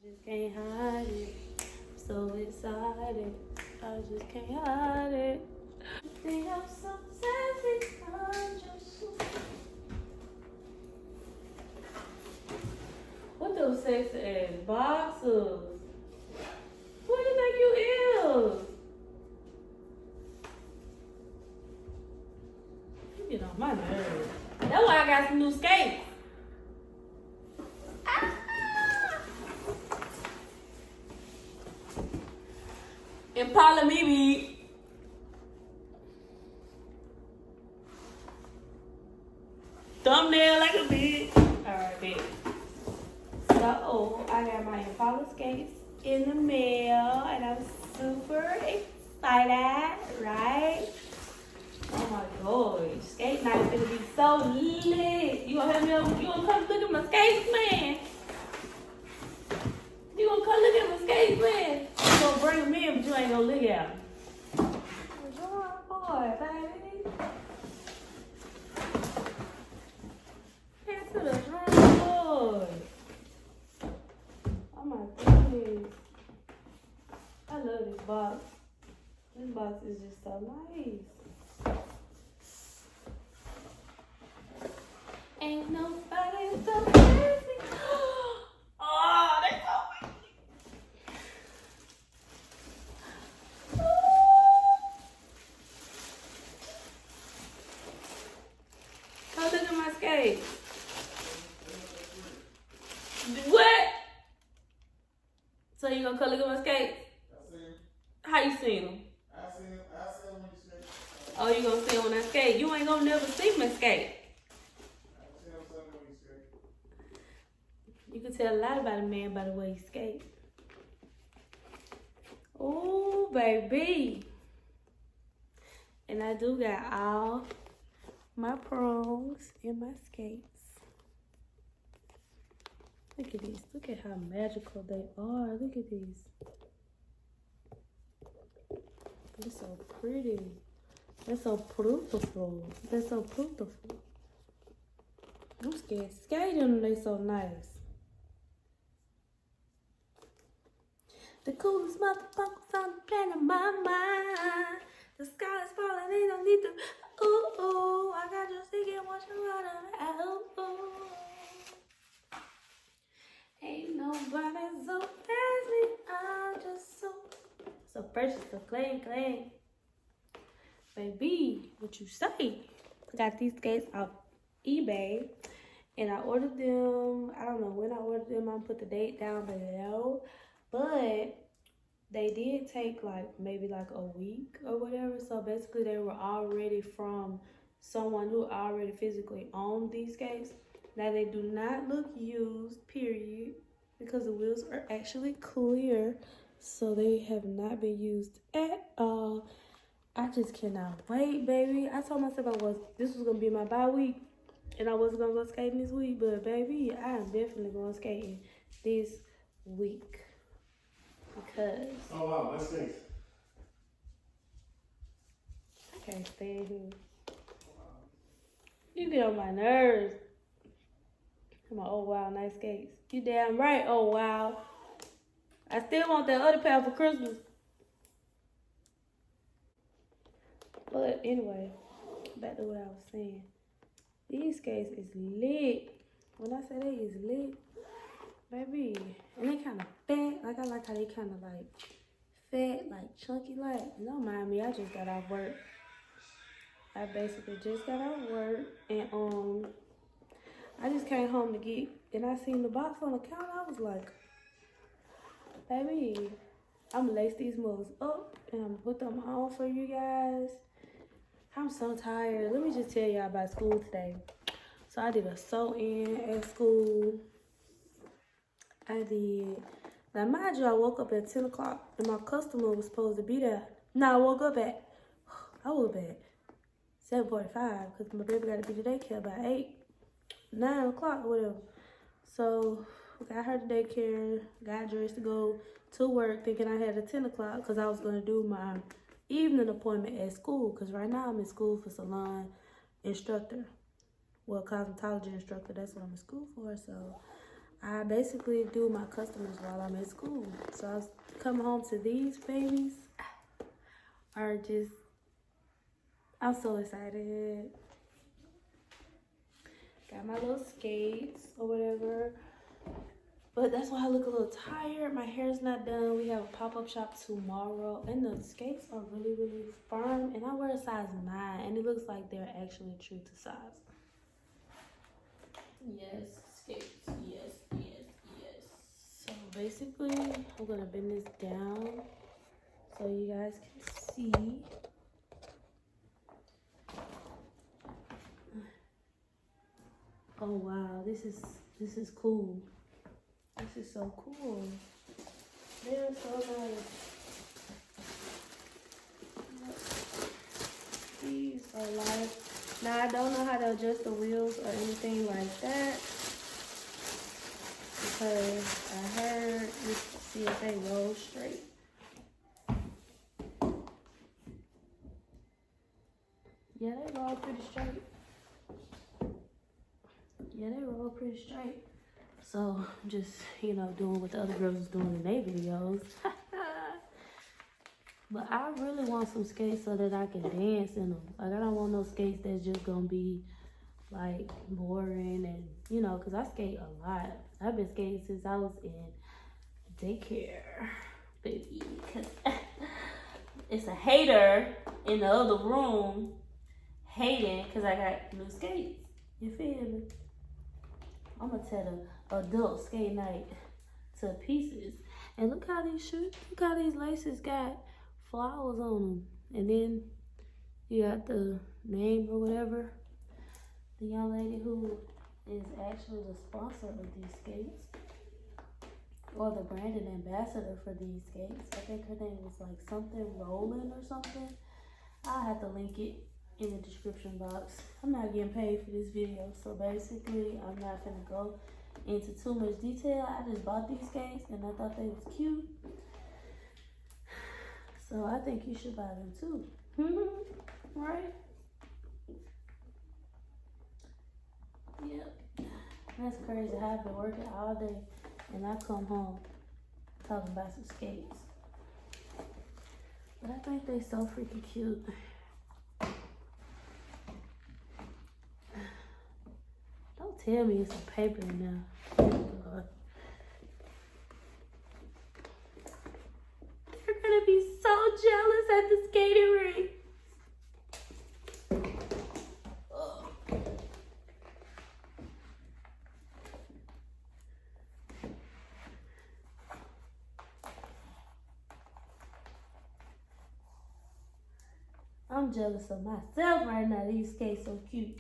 Just can't hide it. I'm so excited. I just can't hide it. Think I'm so sassy. I'm just so... What those sexy ass boxers? What do you think you is? You get on my nerves. That's why I got some new skates. Impala me. Thumbnail like a bitch. Alright, bitch. So, I got my Impala skates in the mail, and I'm super excited, right? Oh my god, skate night is gonna be so lit. You gonna have me over? You gonna come look at my skates, man? You gonna come look at my skates, man? You gonna bring them in, but you ain't gonna look at them. Boy, baby. Head to the drum board. Oh my goodness. I love this box. This box is just so nice. Ain't nobody so crazy. Oh, they so pretty. Oh, look at my skates. What? So you gonna come look at my skates? I see him. How you seen them? I see him when you skate. Oh, you gonna see them when I skate? You ain't gonna never see me skate. I see him when you skate. You can tell a lot about a man by the way he skates. Oh, baby. And I do got all my prongs in my skates. Look at these. Look at how magical they are. Look at these. They're so pretty. They're so beautiful. They're so beautiful. I'm scared skating. They're so nice. The coolest motherfuckers on the planet, my mind. The sky is falling, they don't need to. Ooh, ooh, I got your secret, want you running out. Ooh. Ain't nobody so fancy, I'm just so precious, so clean. Baby, what you say? I got these skates off eBay, and I ordered them. I don't know when I ordered them. I'm gonna put the date down below, but they did take maybe a week or whatever. So basically, they were already from someone who already physically owned these skates. Now they do not look used, period, because the wheels are actually clear, so they have not been used at all. I just cannot wait, baby. I told myself this was gonna be my bye week, and I wasn't gonna go skating this week, but baby, I am definitely going skating this week because Oh wow, that's nice. I can't stand here. You get on my nerves. Come on, oh wow, nice skates. You damn right, oh wow. I still want that other pair for Christmas. But anyway, back to what I was saying. These skates is lit. When I say they is lit, baby, and they kind of fat. I like how they kind of fat, chunky, don't mind me. I just got off work. I basically just got off work, and I just came home to get, and I seen the box on the counter. I was like, baby, I'm gonna lace these mugs up and I'm gonna put them on for you guys. I'm so tired. Let me just tell y'all about school today. So I did a sew-in at school. I did. Now, mind you, I woke up at 10 o'clock and my customer was supposed to be there. Now, I woke up at 7:45 because my baby got to be to daycare by 9 o'clock or whatever. So, got her to daycare, got dressed to go to work thinking I had a 10 o'clock because I was going to do my evening appointment at school because right now I'm in school for salon instructor. Well, cosmetology instructor, that's what I'm in school for. So I basically do my customers while I'm at school. So I was coming home to these babies are just, I'm so excited. Got my little skates or whatever. But that's why I look a little tired. My hair's not done. We have a pop-up shop tomorrow. And the skates are really, really firm. And I wear a size 9. And it looks like they're actually true to size. Yes, skates. Yes, yes, yes. So basically, I'm going to bend this down so you guys can see. Oh, wow. This is cool. This is so cool. They're so nice. These are like, now I don't know how to adjust the wheels or anything like that because I heard you see if they roll straight. Yeah, they roll pretty straight. Yeah, they roll pretty straight. So I'm just, you know, doing what the other girls is doing in their videos. But I really want some skates so that I can dance in them. Like, I don't want no skates that's just gonna be like boring and, you know, cause I skate a lot. I've been skating since I was in daycare, baby. Cause it's a hater in the other room hating cause I got new skates. You feel me? I'm gonna tear the adult skate night to pieces. And look how these shoes, look how these laces got flowers on them. And then you got the name or whatever. The young lady who is actually the sponsor of these skates. Or the branded ambassador for these skates. I think her name was like something Roland or something. I'll have to link it in the description box. I'm not getting paid for this video, so basically I'm not gonna go into too much detail. I just bought these skates and I thought they was cute, so I think you should buy them too. Right? Yep. That's crazy. I've been working all day and I come home talking about some skates, but I think they so freaking cute. Don't tell me it's a paper in there. Oh God. They're gonna be so jealous at the skating rink. Oh. I'm jealous of myself right now. These skates so cute.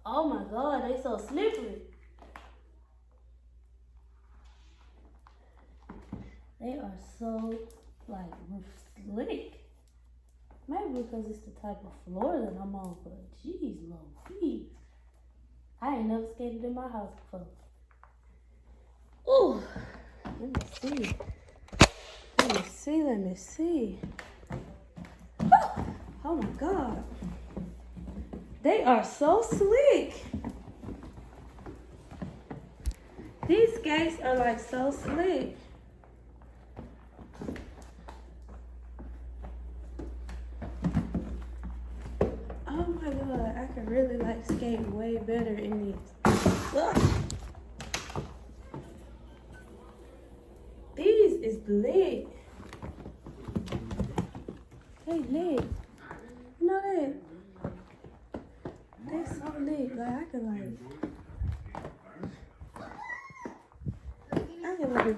Oh my God, they so slippery. They are so like slick. Maybe because it's the type of floor that I'm on, but geez, Louise. I ain't never skated in my house before. Ooh, let me see. Let me see. Oh my God. They are so slick. These skates are like so slick. Oh my God, I can really like skate way better in these. Ugh. These is lit. They lit. You know that? They so lit. Like I can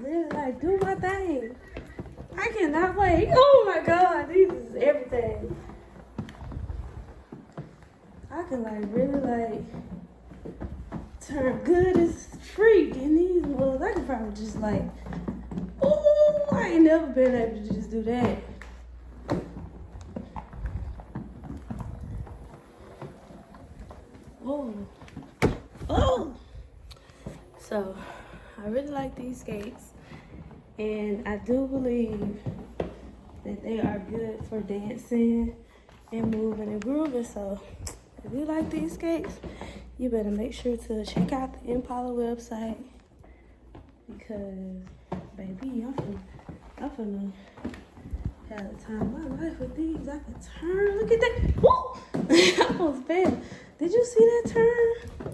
really like do my thing. I cannot wait. Oh my God, these is everything. I can like really like turn good as freak in these ones. I could probably just like, ooh, I ain't never been able to just do that. Oh, I really like these skates, and I do believe that they are good for dancing and moving and grooving. So if you like these skates, you better make sure to check out the Impala website, because baby, I'm finna have the time of my life with these. I can turn. Look at that. Woo! I almost fell. Did you see that turn?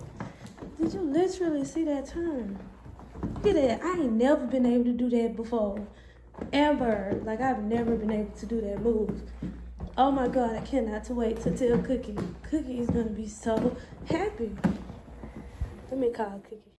Did you literally see that turn? Look at that. I ain't never been able to do that before. Ever. Like, I've never been able to do that move. Oh my God, I cannot wait to tell Cookie. Cookie is gonna be so happy. Let me call Cookie.